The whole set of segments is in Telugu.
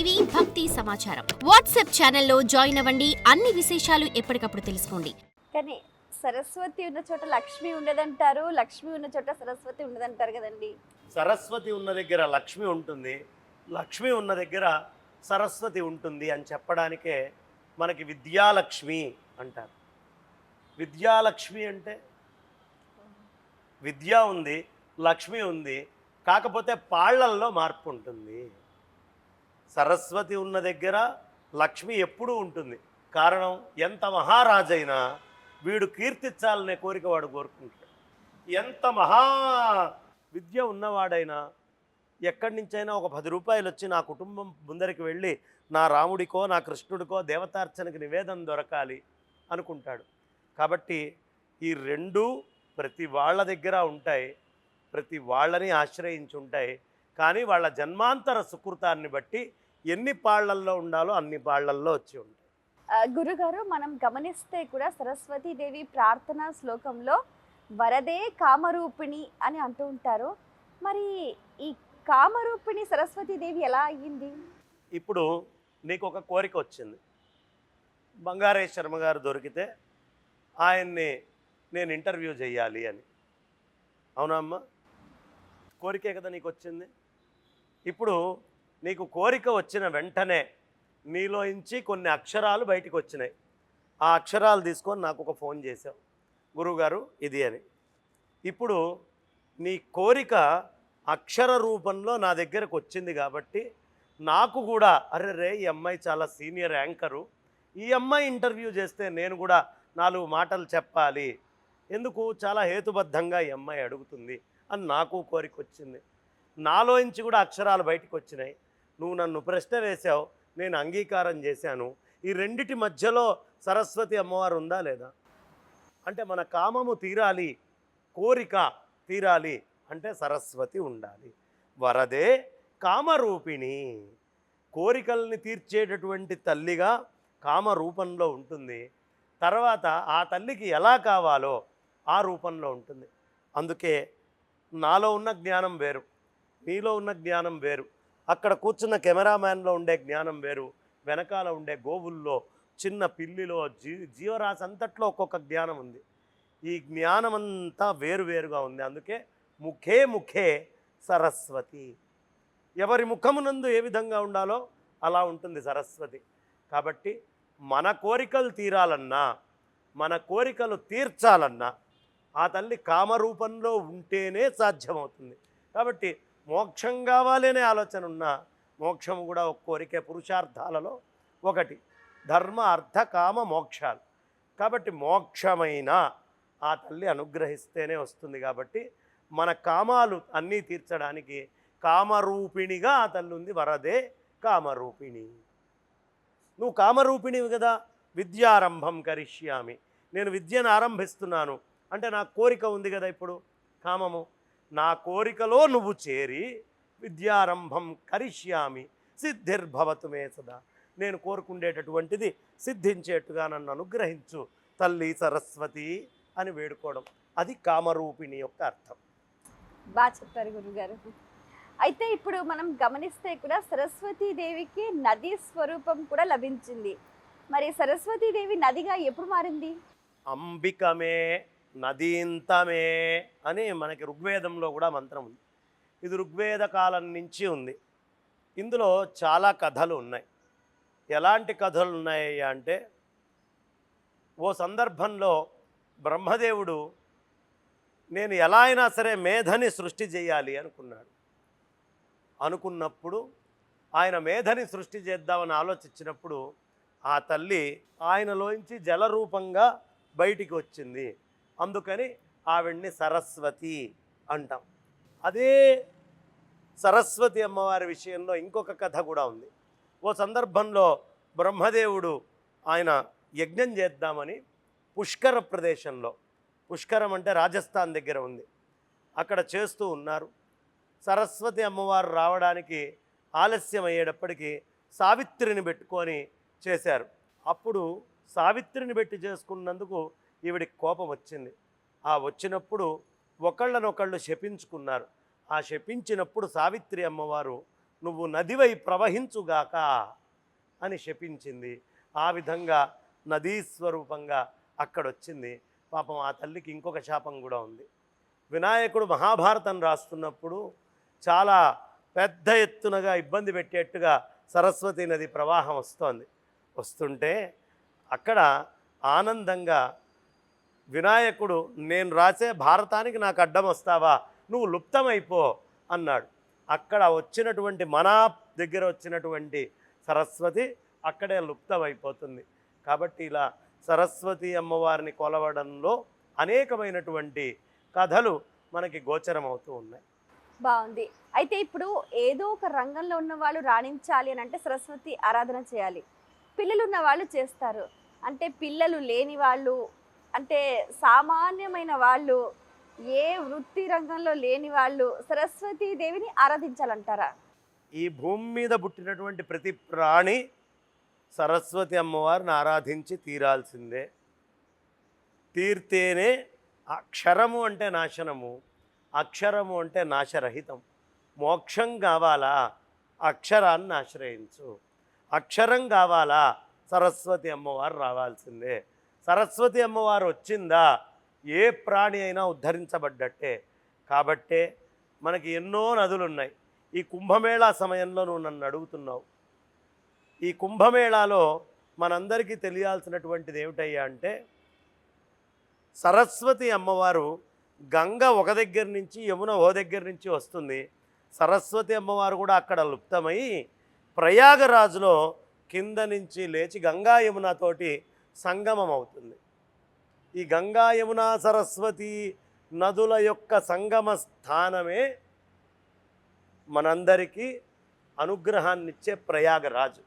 టీవీ భక్తి సమాచారం వాట్సాప్ ఛానల్లో జాయిన్ అవ్వండి. అన్ని విశేషాలు ఎప్పటికప్పుడు తెలుసుకోండి. కానీ సరస్వతి ఉన్న చోట లక్ష్మి ఉండదంటారు, లక్ష్మి ఉన్న చోట సరస్వతి ఉండదంటారు కదండి. సరస్వతి ఉన్న దగ్గర లక్ష్మి ఉంటుంది, లక్ష్మి ఉన్న దగ్గర సరస్వతి ఉంటుంది అని చెప్పడానికే మనకి విద్యాలక్ష్మి అంటారు. విద్యాలక్ష్మి అంటే విద్య ఉంది, లక్ష్మి ఉంది, కాకపోతే పాళ్లల్లో మార్పు ఉంటుంది. సరస్వతి ఉన్న దగ్గర లక్ష్మి ఎప్పుడూ ఉంటుంది. కారణం, ఎంత మహారాజైనా వీడు కీర్తించాలనే కోరిక వాడు కోరుకుంటాడు. ఎంత మహా విద్య ఉన్నవాడైనా ఎక్కడి నుంచైనా ఒక 10 రూపాయలు వచ్చి నా కుటుంబం ముందరికి వెళ్ళి నా రాముడికో నా కృష్ణుడికో దేవతార్చనకి నివేదన దొరకాలి అనుకుంటాడు. కాబట్టి ఈ రెండూ ప్రతి వాళ్ళ దగ్గర ఉంటాయి, ప్రతి వాళ్ళని ఆశ్రయించి ఉంటాయి. కానీ వాళ్ళ జన్మాంతర సుకృతాన్ని బట్టి ఎన్ని పాళ్లల్లో ఉండాలో అన్ని పాళ్లల్లో వచ్చి ఉంటాయి. గురుగారు, మనం గమనిస్తే కూడా సరస్వతీదేవి ప్రార్థనా శ్లోకంలో వరదే కామరూపిణి అని అంటూ ఉంటారు. మరి ఈ కామరూపిణి సరస్వతీదేవి ఎలా అయ్యింది? ఇప్పుడు నీకు ఒక కోరిక వచ్చింది, బంగారే శర్మ గారు దొరికితే ఆయన్ని నేను ఇంటర్వ్యూ చేయాలి అని. అవునా అమ్మ? కోరికే కదా నీకు వచ్చింది. ఇప్పుడు నీకు కోరిక వచ్చిన వెంటనే నీలోంచి కొన్ని అక్షరాలు బయటికి వచ్చినాయి. ఆ అక్షరాలు తీసుకొని నాకు ఒక ఫోన్ చేసావు, గురువుగారు ఇది అని. ఇప్పుడు నీ కోరిక అక్షర రూపంలో నా దగ్గరకు వచ్చింది కాబట్టి నాకు కూడా అరే ఈ అమ్మాయి చాలా సీనియర్ యాంకరు, ఈ అమ్మాయి ఇంటర్వ్యూ చేస్తే నేను కూడా 4 మాటలు చెప్పాలి, ఎందుకు చాలా హేతుబద్ధంగా ఈ అమ్మాయి అడుగుతుంది అని నాకు కోరిక వచ్చింది. నాలోంచి కూడా అక్షరాలు బయటకు వచ్చినాయి. నువ్వు నన్ను ప్రశ్న వేశావు, నేను అంగీకారం చేశాను. ఈ రెండిటి మధ్యలో సరస్వతి అమ్మవారు ఉందా లేదా? అంటే మన కామము తీరాలి, కోరిక తీరాలి అంటే సరస్వతి ఉండాలి. వరదే కామరూపిణి, కోరికల్ని తీర్చేటటువంటి తల్లిగా కామరూపంలో ఉంటుంది. తర్వాత ఆ తల్లికి ఎలా కావాలో ఆ రూపంలో ఉంటుంది. అందుకే నాలో ఉన్న జ్ఞానం వేరు, నీలో ఉన్న జ్ఞానం వేరు, అక్కడ కూర్చున్న కెమెరామ్యాన్లో ఉండే జ్ఞానం వేరు, వెనకాల ఉండే గోవుల్లో, చిన్న పిల్లిలో, జీవరాశి అంతట్లో ఒక్కొక్క జ్ఞానం ఉంది. ఈ జ్ఞానం అంతా వేరువేరుగా ఉంది. అందుకే ముఖే ముఖే సరస్వతి, ఎవరి ముఖమునందు ఏ విధంగా ఉండాలో అలా ఉంటుంది సరస్వతి. కాబట్టి మన కోరికలు తీరాలన్నా, మన కోరికలు తీర్చాలన్నా ఆ తల్లి కామరూపంలో ఉంటేనే సాధ్యమవుతుంది. కాబట్టి మోక్షం కావాలి అనే ఆలోచన ఉన్నా మోక్షం కూడా ఒక కోరికే, పురుషార్థాలలో ఒకటి. ధర్మ అర్థ కామ మోక్షాలు. కాబట్టి మోక్షమైన ఆ తల్లి అనుగ్రహిస్తేనే వస్తుంది. కాబట్టి మన కామాలు అన్నీ తీర్చడానికి కామరూపిణిగా ఆ తల్లి ఉంది. వరదే కామరూపిణి. నువ్వు కామరూపిణివి కదా. విద్యారంభం కరిష్యామి, నేను విద్యను ఆరంభిస్తున్నాను అంటే నా కోరిక ఉంది కదా. ఇప్పుడు కామము, నా కోరికలో నువ్వు చేరి విద్యారంభం కరిష్యామి సిద్ధిర్భవతు మే సదా, నేను కోరుకుండేటటువంటిది సిద్ధించేట్టుగా నన్ను అనుగ్రహించు తల్లి సరస్వతి అని వేడుకోవడం, అది కామరూపిణి యొక్క అర్థం. బాగా చెప్పారు గురుగారు. అయితే ఇప్పుడు మనం గమనిస్తే కూడా సరస్వతీదేవికి నదీ స్వరూపం కూడా లభించింది. మరి సరస్వతీదేవి నదిగా ఎప్పుడు మారింది? అంబికమే నదీంతమే అని మనకి ఋగ్వేదంలో కూడా మంత్రం ఉంది. ఇది ఋగ్వేద కాలం నుంచి ఉంది. ఇందులో చాలా కథలు ఉన్నాయి. ఎలాంటి కథలు ఉన్నాయి అంటే, ఓ సందర్భంలో బ్రహ్మదేవుడు నేను ఎలా అయినా సరే మేధని సృష్టి చేయాలి అనుకున్నప్పుడు ఆయన మేధని సృష్టి చేద్దామని ఆలోచించినప్పుడు ఆ తల్లి ఆయనలోంచి జలరూపంగా బయటికి వచ్చింది. అందుకని ఆవిడ్ని సరస్వతి అంటాం. అదే సరస్వతి అమ్మవారి విషయంలో ఇంకొక కథ కూడా ఉంది. ఓ సందర్భంలో బ్రహ్మదేవుడు ఆయన యజ్ఞం చేద్దామని పుష్కర ప్రదేశంలో, పుష్కరం అంటే రాజస్థాన్ దగ్గర ఉంది, అక్కడ చేస్తూ ఉన్నారు. సరస్వతి అమ్మవారు రావడానికి ఆలస్యం అయ్యేటప్పటికీ సావిత్రిని పెట్టుకొని చేశారు. అప్పుడు సావిత్రిని పెట్టి చేసుకున్నందుకు ఈవిడికి కోపం వచ్చింది. ఆ వచ్చినప్పుడు ఒకళ్ళనొకళ్ళు శపించుకున్నారు. ఆ శపించినప్పుడు సావిత్రి అమ్మవారు నువ్వు నదివై ప్రవహించుగాక అని శపించింది. ఆ విధంగా నదీ స్వరూపంగా అక్కడొచ్చింది. పాపం ఆ తల్లికి ఇంకొక శాపం కూడా ఉంది. వినాయకుడు మహాభారతం రాస్తున్నప్పుడు చాలా పెద్ద ఎత్తునగా ఇబ్బంది పెట్టేట్టుగా సరస్వతి నది ప్రవాహం వస్తుంటే అక్కడ ఆనందంగా వినాయకుడు, నేను రాసే భారతానికి నాకు అడ్డం వస్తావా, నువ్వు లుప్తమైపో అన్నాడు. అక్కడ వచ్చినటువంటి మనా దగ్గర వచ్చినటువంటి సరస్వతి అక్కడే లుప్తమైపోతుంది. కాబట్టి ఇలా సరస్వతి అమ్మవారిని కొలవడంలో అనేకమైనటువంటి కథలు మనకి గోచరమవుతూ ఉన్నాయి. బాగుంది. అయితే ఇప్పుడు ఏదో ఒక రంగంలో ఉన్న వాళ్ళు రాణించాలి అని అంటే సరస్వతి ఆరాధన చేయాలి. పిల్లలు ఉన్న వాళ్ళు చేస్తారు. అంటే పిల్లలు లేని వాళ్ళు, అంటే సామాన్యమైన వాళ్ళు, ఏ వృత్తి రంగంలో లేని వాళ్ళు సరస్వతీ దేవిని ఆరాధించాలంటారా? ఈ భూమి మీద పుట్టినటువంటి ప్రతి ప్రాణి సరస్వతి అమ్మవారిని ఆరాధించి తీరాల్సిందే. తీర్తేనే అక్షరము అంటే నాశనము, అక్షరము అంటే నాశరహితం. మోక్షం కావాలా, అక్షరాన్ని ఆశ్రయించు. అక్షరం కావాలా, సరస్వతి అమ్మవారు రావాల్సిందే. సరస్వతి అమ్మవారు వచ్చిందా ఏ ప్రాణి అయినా ఉద్ధరించబడ్డట్టే. కాబట్టే మనకి ఎన్నో నదులు ఉన్నాయి. ఈ కుంభమేళా సమయంలో నువ్వు నన్ను అడుగుతున్నావు. ఈ కుంభమేళాలో మనందరికీ తెలియాల్సినటువంటిది ఏమిటయ్యా అంటే, సరస్వతి అమ్మవారు గంగ ఒక దగ్గర నుంచి, యమున ఓ దగ్గర నుంచి వస్తుంది. సరస్వతి అమ్మవారు కూడా అక్కడ లుప్తమై ప్రయాగరాజులో కింద నుంచి లేచి గంగా యమునతోటి సంగమం అవుతుంది. ఈ గంగా యమున సరస్వతి నదుల యొక్క సంగమ స్థానమే మనందరికీ అనుగ్రహాన్నిచ్చే ప్రయాగరాజు.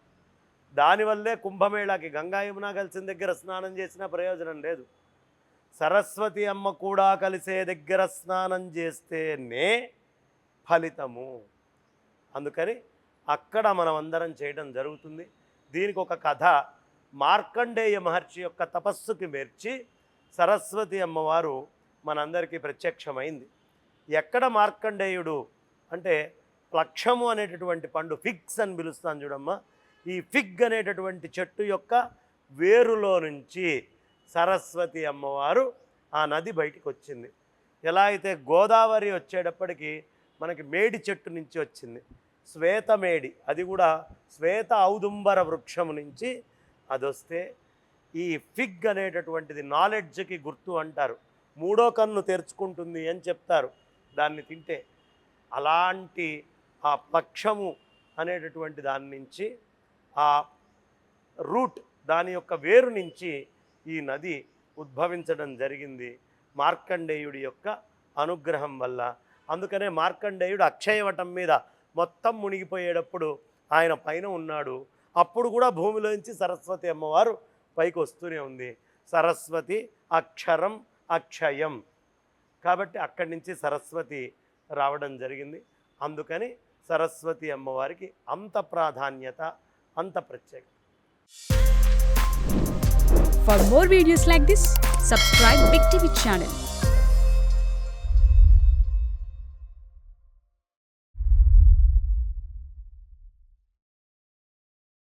దానివల్లే కుంభమేళాకి గంగా యమున కలిసిన దగ్గర స్నానం చేసినా ప్రయోజనం లేదు. సరస్వతి అమ్మ కూడా కలిసే దగ్గర స్నానం చేస్తేనే ఫలితము. అందుకని అక్కడ మనం అందరం చేయడం జరుగుతుంది. దీనికి ఒక కథ, మార్కండేయ మహర్షి యొక్క తపస్సుకి మెర్చి సరస్వతి అమ్మవారు మనందరికీ ప్రత్యక్షమైంది. ఎక్కడ మార్కండేయుడు అంటే, ప్లక్షము అనేటటువంటి పండు, ఫిగ్స్ అని పిలుస్తాను చూడమ్మా, ఈ ఫిగ్ అనేటటువంటి చెట్టు యొక్క వేరులో నుంచి సరస్వతి అమ్మవారు ఆ నది బయటికి వచ్చింది. ఎలా అయితే గోదావరి వచ్చేటప్పటికి మనకి మేడి చెట్టు నుంచి వచ్చింది, శ్వేతమేడి, అది కూడా శ్వేత ఔదుంబర వృక్షము నుంచి అది వస్తే, ఈ ఫిగ్ అనేటటువంటిది నాలెడ్జ్కి గుర్తు అంటారు. మూడో కన్ను తెరుచుకుంటుంది అని చెప్తారు దాన్ని తింటే. అలాంటి ఆ పక్షము అనేటటువంటి దాని నుంచి, ఆ రూట్, దాని యొక్క వేరు నుంచి ఈ నది ఉద్భవించడం జరిగింది మార్కండేయుడి యొక్క అనుగ్రహం వల్ల. అందుకనే మార్కండేయుడు అక్షయవటం మీద మొత్తం మునిగిపోయేటప్పుడు ఆయన పైన ఉన్నాడు. అప్పుడు కూడా భూమిలోంచి సరస్వతి అమ్మవారు పైకి వస్తూనే ఉంది. సరస్వతి అక్షరం అక్షయం, కాబట్టి అక్కడి నుంచి సరస్వతి రావడం జరిగింది. అందుకని సరస్వతి అమ్మవారికి అంత ప్రాధాన్యత, అంత ప్రత్యేకత. For more videos like this, subscribe Big TV channel.